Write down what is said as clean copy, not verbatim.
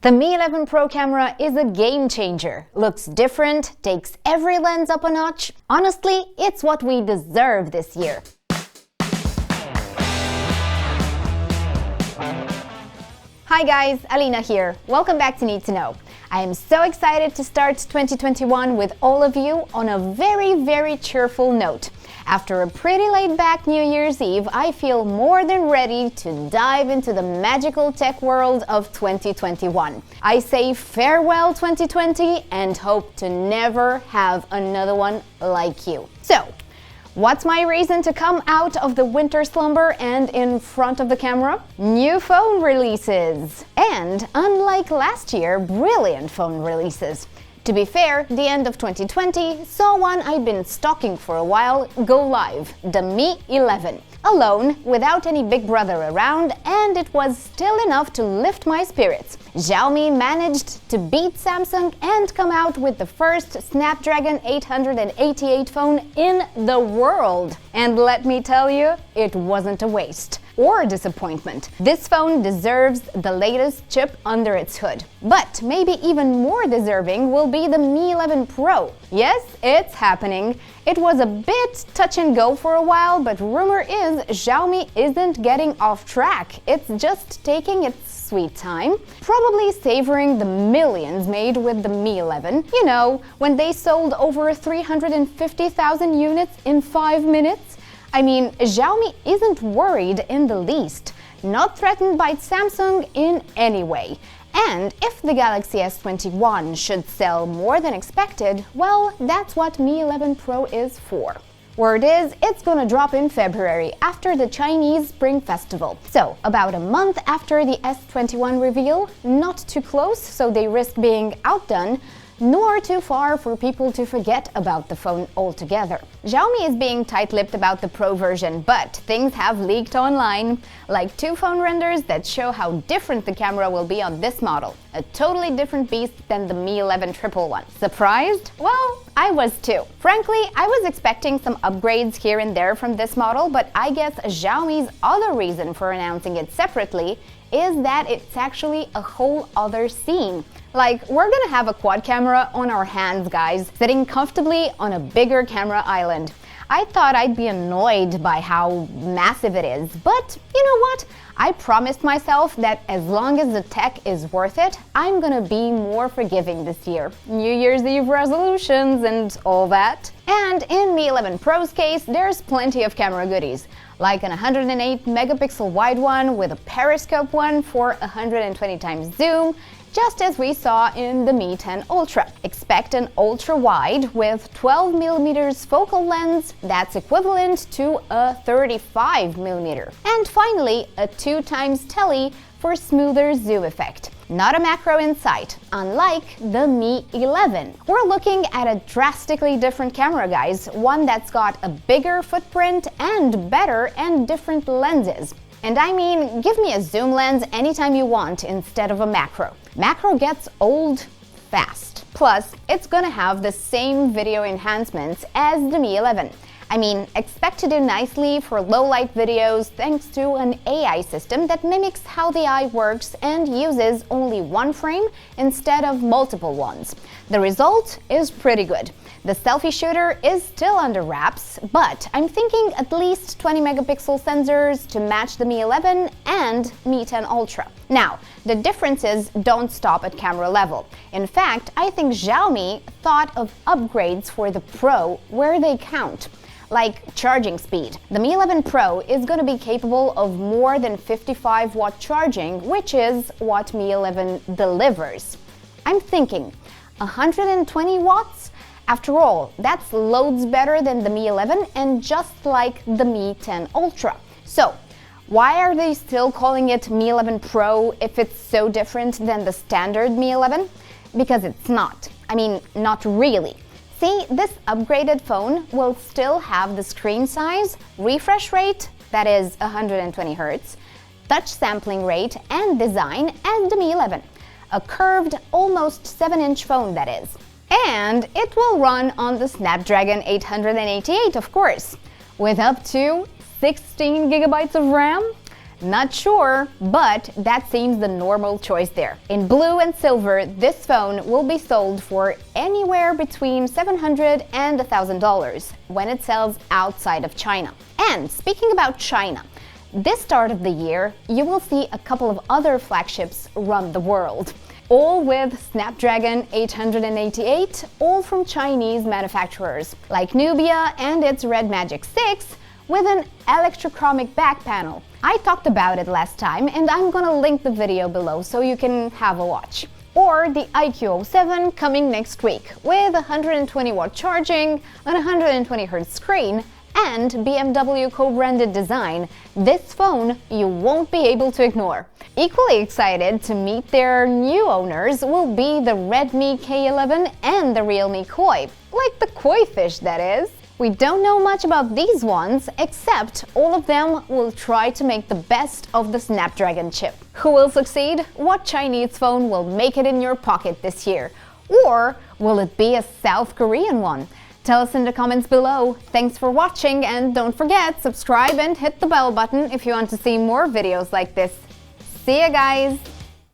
The Mi11 Pro camera is a game changer. Looks different, takes every lens up a notch. Honestly, it's what we deserve this year. Hi guys, Alina here. Welcome back to Need to Know. I am so excited to start 2021 with all of you on a very cheerful note. After a pretty laid-back New Year's Eve, I feel more than ready to dive into the magical tech world of 2021. I say farewell 2020 and hope to never have another one like you. So, what's my reason to come out of the winter slumber and in front of the camera? New phone releases! And, unlike last year, brilliant phone releases. To be fair, the end of 2020 saw one I've been stalking for a while go live, the Mi11. Alone, without any big brother around, and it was still enough to lift my spirits. Xiaomi managed to beat Samsung and come out with the first Snapdragon 888 phone in the world. And let me tell you, it wasn't a waste or disappointment. This phone deserves the latest chip under its hood. But maybe even more deserving will be the Mi11 Pro. Yes, it's happening. It was a bit touch and go for a while, but rumor is Xiaomi isn't getting off track. It's just taking its sweet time, probably savoring the millions made with the Mi11. You know, when they sold over 350,000 units in 5 minutes. I mean, Xiaomi isn't worried in the least, not threatened by Samsung in any way. And if the Galaxy S21 should sell more than expected, well, that's what Mi11 Pro is for. Word is, it's gonna drop in February after the Chinese Spring Festival. So, about a month after the S21 reveal, not too close so they risk being outdone, nor too far for people to forget about the phone altogether. Xiaomi is being tight-lipped about the Pro version, but things have leaked online, like 2 phone renders that show how different the camera will be on this model. A totally different beast than the Mi11 111. Surprised? Well, I was too. Frankly, I was expecting some upgrades here and there from this model, but I guess Xiaomi's other reason for announcing it separately is that it's actually a whole other scene. Like, we're gonna have a quad camera on our hands, guys, sitting comfortably on a bigger camera island. I thought I'd be annoyed by how massive it is, but you know what? I promised myself that as long as the tech is worth it, I'm gonna be more forgiving this year. New Year's Eve resolutions and all that. And in Mi11 Pro's case, there's plenty of camera goodies, like an 108 megapixel wide one with a periscope one for 120 times zoom, just as we saw in the Mi 10 Ultra. Expect an ultra-wide with 12mm focal lens that's equivalent to a 35mm. And finally, a 2x tele for smoother zoom effect. Not a macro in sight, unlike the Mi 11. We're looking at a drastically different camera, guys, one that's got a bigger footprint and better and different lenses. And I mean, give me a zoom lens anytime you want instead of a macro. Macro gets old fast. Plus, it's gonna have the same video enhancements as the Mi 11. I mean, expect to do nicely for low-light videos thanks to an AI system that mimics how the eye works and uses only one frame instead of multiple ones. The result is pretty good. The selfie shooter is still under wraps, but I'm thinking at least 20 megapixel sensors to match the Mi 11 and Mi 10 Ultra. Now, the differences don't stop at camera level. In fact, I think Xiaomi thought of upgrades for the Pro where they count. Like charging speed. The Mi11 Pro is going to be capable of more than 55-watt charging, which is what Mi11 delivers. I'm thinking, 120 watts? After all, that's loads better than the Mi11 and just like the Mi 10 Ultra. So, why are they still calling it Mi11 Pro if it's so different than the standard Mi11? Because it's not. I mean, not really. See, this upgraded phone will still have the screen size, refresh rate, that is 120 Hz, touch sampling rate and design as the Mi 11. A curved, almost 7-inch phone, that is. And it will run on the Snapdragon 888, of course, with up to 16 gigabytes of RAM. Not sure, but that seems the normal choice there. In blue and silver, this phone will be sold for anywhere between $700 and $1,000 when it sells outside of China. And speaking about China, this start of the year, you will see a couple of other flagships run the world. All with Snapdragon 888, all from Chinese manufacturers, like Nubia and its Red Magic 6, with an electrochromic back panel. I talked about it last time, and I'm gonna link the video below so you can have a watch. Or the iQOO7 coming next week, with 120-watt charging, an 120Hz screen, and BMW co-branded design. This phone you won't be able to ignore. Equally excited to meet their new owners will be the Redmi K11 and the Realme Koi, like the koi fish, that is. We don't know much about these ones, except all of them will try to make the best of the Snapdragon chip. Who will succeed? What Chinese phone will make it in your pocket this year? Or will it be a South Korean one? Tell us in the comments below. Thanks for watching, and don't forget, subscribe and hit the bell button if you want to see more videos like this. See ya, guys!